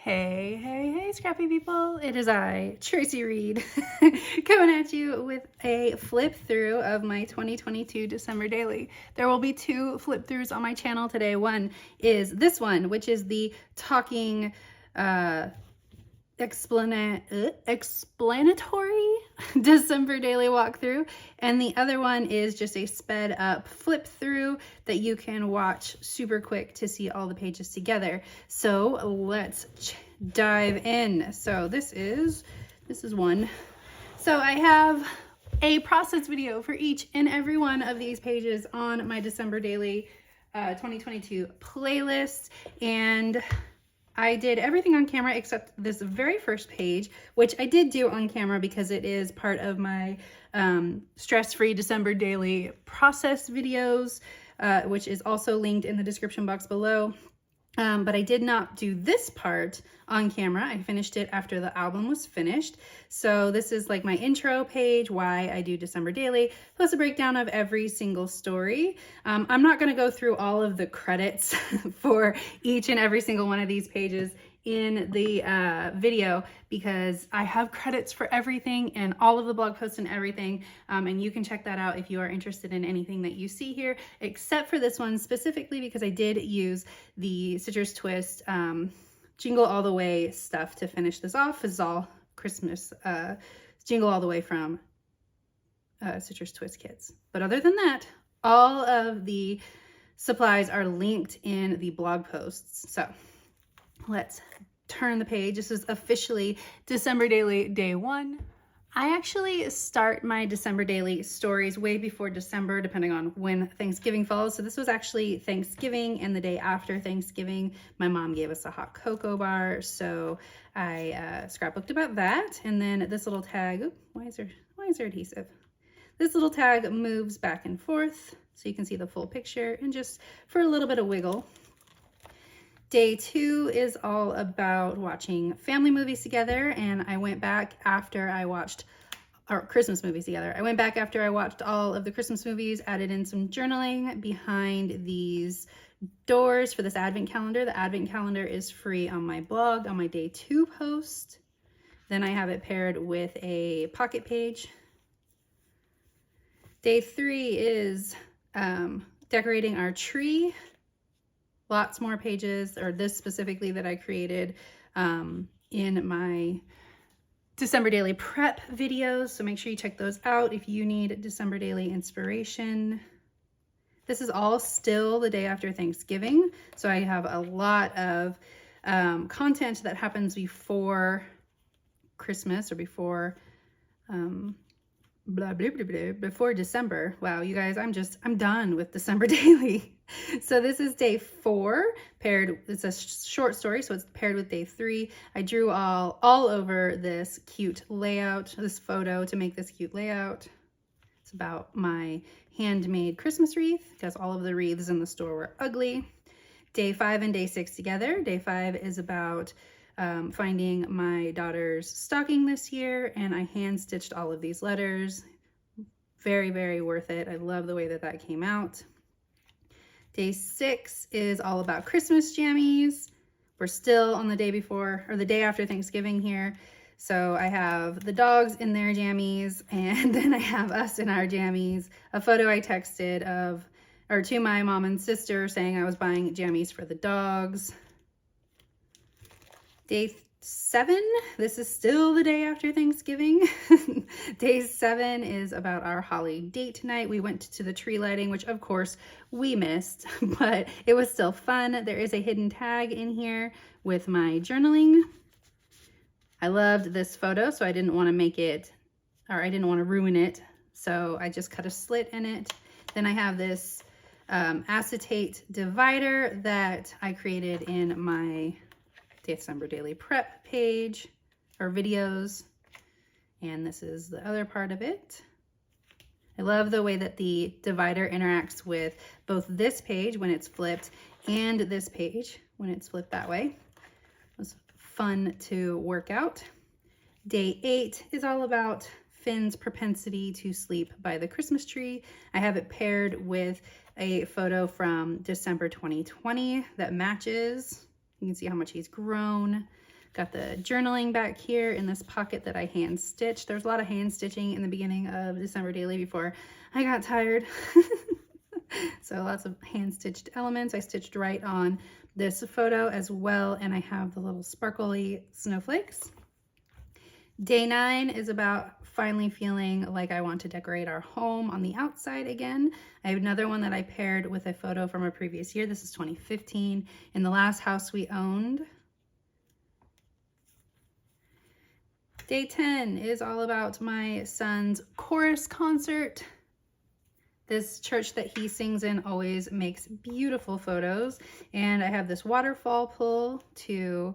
Hey, scrappy people. It is I, Tracy Reed, coming at you with a flip through of my 2022 December daily. There will be two flip throughs on my channel today. One is this one, which is the talking, explanatory December daily walkthrough, and the other one is just a sped up flip through that you can watch super quick to see all the pages together. So let's dive in. So this is one. So I have a process video for each and every one of these pages on my December daily 2022 playlist, and I did everything on camera except this very first page, which I did do on camera because it is part of my stress-free December daily process videos, which is also linked in the description box below. But I did not do this part on camera. I finished it after the album was finished. So this is like my intro page, why I do December daily, plus a breakdown of every single story. I'm not going to go through all of the credits for each and every single one of these pages in the video, because I have credits for everything and all of the blog posts and everything, and you can check that out if you are interested in anything that you see here, except for this one specifically because I did use the Citrus Twist Jingle All the Way stuff to finish this off. This is all Christmas Jingle All the Way from Citrus Twist kits. But other than that, all of the supplies are linked in the blog posts. So let's turn the page. This is officially December daily day one. I actually start my December daily stories way before December, depending on when Thanksgiving falls. So this was actually Thanksgiving, and the day after Thanksgiving, my mom gave us a hot cocoa bar. So I scrapbooked about that. And then this little tag, oops, why is there adhesive? This little tag moves back and forth so you can see the full picture, and just for a little bit of wiggle. Day two is all about watching family movies together, and I went back after I watched our Christmas movies together. I went back after I watched all of the Christmas movies, added in some journaling behind these doors for this advent calendar. The advent calendar is free on my blog on my day two post. Then I have it paired with a pocket page. Day three is decorating our tree. Lots more pages, or this specifically that I created in my December daily prep videos. So make sure you check those out if you need December daily inspiration. This is all still the day after Thanksgiving. So I have a lot of content that happens before Christmas, or before before December. Wow, you guys, I'm done with December daily. So this is day four, paired, it's a short story, so it's paired with day three. I drew all over this cute layout, this photo, to make this cute layout. It's about my handmade Christmas wreath, because all of the wreaths in the store were ugly. Day five and day six together. Day five is about finding my daughter's stocking this year, and I hand stitched all of these letters. Very, very worth it. I love the way that that came out. Day six is all about Christmas jammies. We're still on the day before, or the day after Thanksgiving here. So I have the dogs in their jammies, and then I have us in our jammies. A photo I texted to my mom and sister saying I was buying jammies for the dogs. Day seven, this is still the day after Thanksgiving. Day seven is about our holly date night. We went to the tree lighting, which of course we missed, but it was still fun. There is a hidden tag in here with my journaling. I loved this photo, so I didn't want to make it, or I didn't want to ruin it, so I just cut a slit in it. Then I have this acetate divider that I created in my December daily prep page or videos, and this is the other part of it. I love the way that the divider interacts with both this page when it's flipped and this page when it's flipped that way. It was fun to work out. Day eight is all about Finn's propensity to sleep by the Christmas tree. I have it paired with a photo from December 2020 that matches. You can see how much he's grown. Got the journaling back here in this pocket that I hand stitched. There's a lot of hand stitching in the beginning of December Daily before I got tired. So lots of hand stitched elements. I stitched right on this photo as well, and I have the little sparkly snowflakes. Day 9 is about finally feeling like I want to decorate our home on the outside again. I have another one that I paired with a photo from a previous year. This is 2015 in the last house we owned. Day 10 is all about my son's chorus concert. This church that he sings in always makes beautiful photos, and I have this waterfall pull to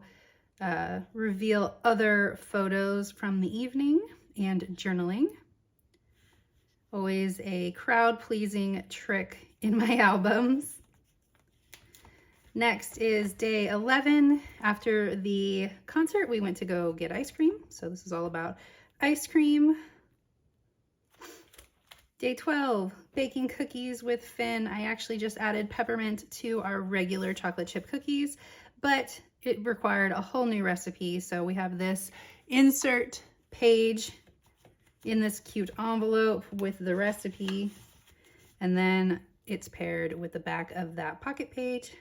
reveal other photos from the evening and journaling. Always a crowd-pleasing trick in my albums. Next is day 11. After the concert, we went to go get ice cream. So this is all about ice cream. Day 12, baking cookies with Finn. I actually just added peppermint to our regular chocolate chip cookies, but it required a whole new recipe. So we have this insert page in this cute envelope with the recipe, and then it's paired with the back of that pocket page.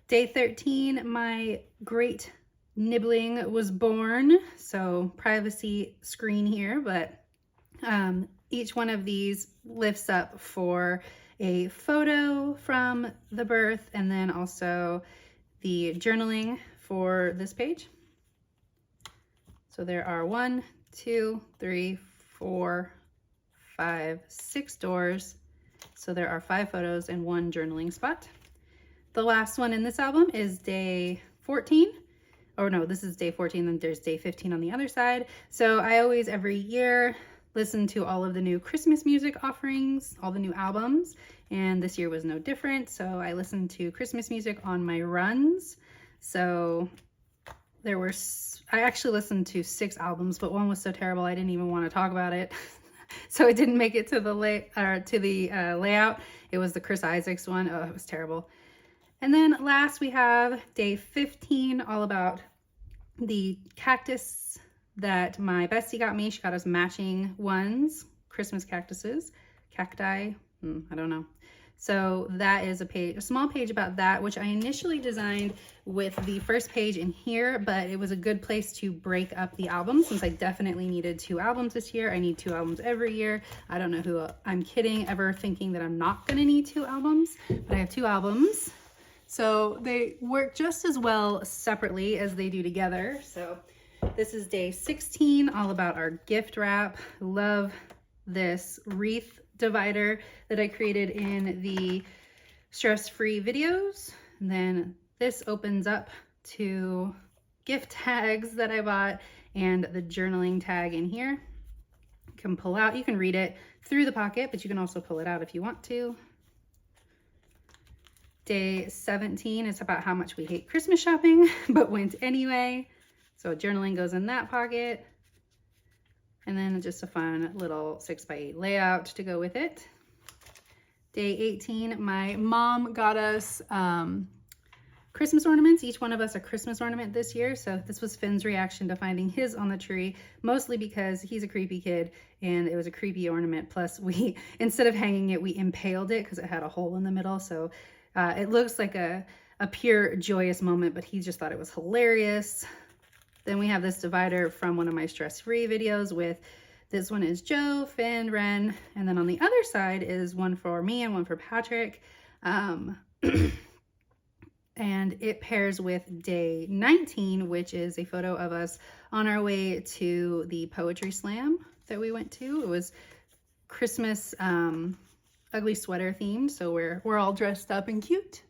Day 13, my great nibbling was born. So privacy screen here, but each one of these lifts up for a photo from the birth, and then also the journaling for this page. So there are 1, 2, 3, 4, 5, 6 doors. So there are 5 photos and 1 journaling spot. The last one in this album is day 14. Or no, this is day 14, then there's day 15 on the other side. So I always, every year, listen to all of the new Christmas music offerings, all the new albums, and this year was no different. So I listened to Christmas music on my runs. So there were, I actually listened to 6 albums, but one was so terrible I didn't even want to talk about it. So it didn't make it to the layout. It was the Chris Isaacs one. Oh, it was terrible. And then last we have day 15, all about the cactus that my bestie got me. She got us matching ones, Christmas cactuses, cacti, I don't know. So that is a page, a small page about that, which I initially designed with the first page in here, but it was a good place to break up the album since I definitely needed 2 albums this year. I need 2 albums every year. I don't know who I'm kidding, ever thinking that I'm not gonna need 2 albums, but I have 2 albums. So they work just as well separately as they do together. So this is day 16, all about our gift wrap. Love this wreath divider that I created in the stress-free videos. And then this opens up to gift tags that I bought and the journaling tag in here. You can pull out, you can read it through the pocket, but you can also pull it out if you want to. Day 17 is about how much we hate Christmas shopping, but went anyway. So journaling goes in that pocket. And then just a fun little 6x8 layout to go with it. Day 18, my mom got us Christmas ornaments. Each one of us a Christmas ornament this year. So this was Finn's reaction to finding his on the tree, mostly because he's a creepy kid and it was a creepy ornament. Plus we, instead of hanging it, we impaled it because it had a hole in the middle. So it looks like a pure joyous moment, but he just thought it was hilarious. Then we have this divider from one of my stress-free videos with, this one is Joe, Finn, Ren, and then on the other side is one for me and one for Patrick. And it pairs with day 19, which is a photo of us on our way to the poetry slam that we went to. It was Christmas ugly sweater themed, so we're all dressed up and cute.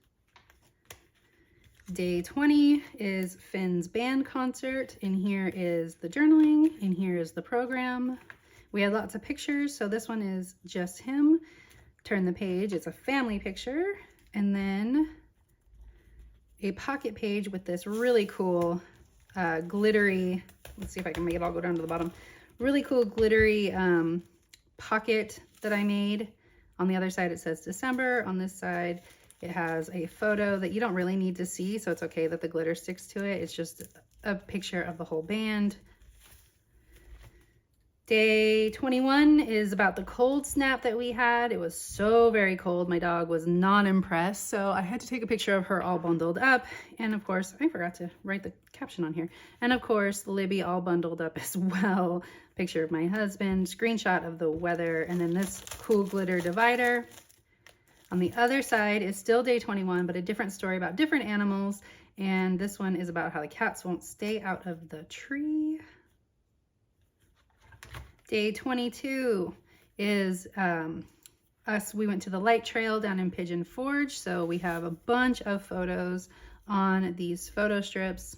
Day 20 is Finn's band concert. In here is the journaling. In here is the program. We had lots of pictures, so this one is just him. Turn the page, it's a family picture. And then a pocket page with this really cool glittery, let's see if I can make it all go down to the bottom, really cool glittery pocket that I made. On the other side it says December, on this side It has a photo that you don't really need to see, so it's okay that the glitter sticks to it. It's just a picture of the whole band. Day 21 is about the cold snap that we had. It was so very cold. My dog was not impressed, so I had to take a picture of her all bundled up. And of course, I forgot to write the caption on here. And of course, Libby all bundled up as well. Picture of my husband, screenshot of the weather, and then this cool glitter divider. On the other side is still day 21, but a different story about different animals. And this one is about how the cats won't stay out of the tree. Day 22 is we went to the light trail down in Pigeon Forge. So we have a bunch of photos on these photo strips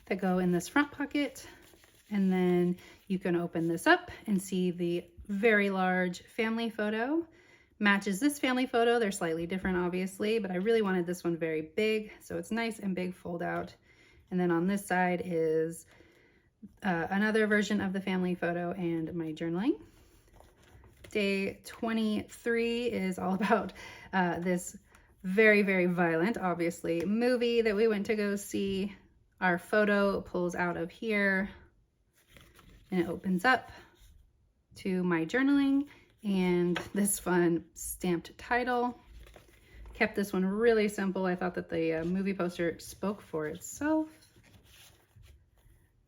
that go in this front pocket. And then you can open this up and see the very large family photo. Matches this family photo. They're slightly different, obviously, but I really wanted this one very big. So it's nice and big fold out. And then on this side is another version of the family photo and my journaling. Day 23 is all about this very, very violent, obviously, movie that we went to go see. Our photo pulls out of here and it opens up to my journaling and this fun stamped title. Kept this one really simple. I thought that the movie poster spoke for itself.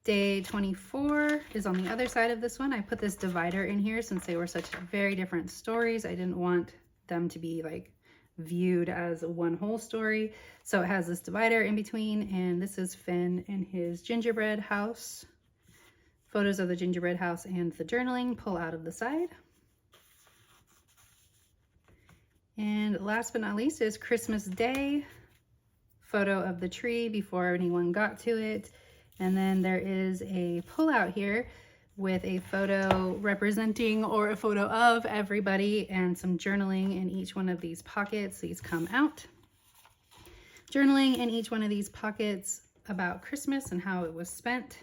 Day 24 is on the other side of this one. I put this divider in here since they were such very different stories. I didn't want them to be like viewed as one whole story. So it has this divider in between, and this is Finn and his gingerbread house. Photos of the gingerbread house and the journaling pull out of the side. And last but not least is Christmas Day. Photo of the tree before anyone got to it. And then there is a pullout here with a photo representing or a photo of everybody and some journaling in each one of these pockets. These come out. Journaling in each one of these pockets about Christmas and how it was spent.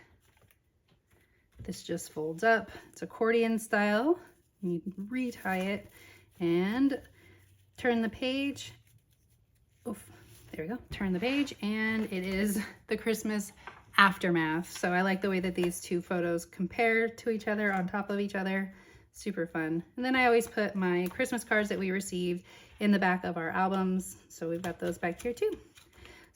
This just folds up. It's accordion style. You retie it and turn the page. Oof, there we go. Turn the page and it is the Christmas aftermath. So I like the way that these two photos compare to each other on top of each other. Super fun. And then I always put my Christmas cards that we received in the back of our albums. So we've got those back here too.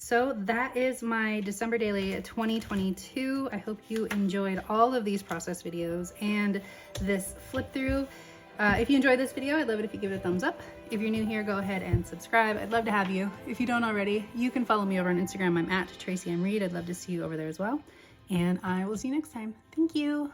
So that is my December Daily 2022. I hope you enjoyed all of these process videos and this flip through. If you enjoyed this video, I'd love it if you give it a thumbs up. If you're new here, go ahead and subscribe. I'd love to have you. If you don't already, you can follow me over on Instagram. I'm at Tracy M. Reed. I'd love to see you over there as well. And I will see you next time. Thank you.